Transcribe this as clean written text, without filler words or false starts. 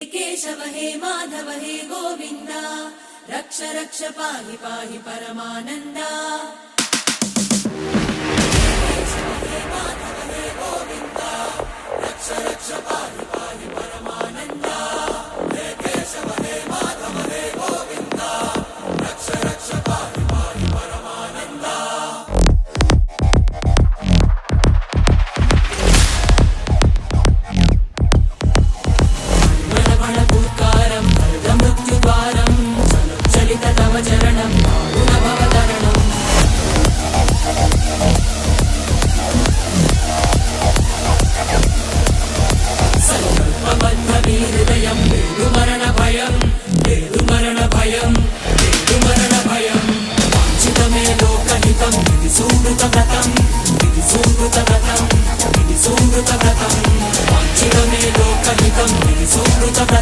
केशव हे माधव हे गोविन्द रक्ष रक्ष पाहि पाहि परमानन्दा। केशव हे माधव हे गोविन्द रक्ष रक्ष पाहि पाहि परमानन्दा। हे केशव हे माधव हे गोविन्द रक्ष रक्ष पाहि पाहि परमानन्दा। चरणं भवतरणं संकल्पबद्धवीहृदयं वेदुमरणभयं वेदुमरणभयं वेदुमरणभयं वाञ्छितमे लोकहितं विधि सुहृतव्रतं विधि सुहृतव्रतं विधि सुहृतव्रतं वाञ्छितमे लोकहितं विधि सुहृतव्रतं।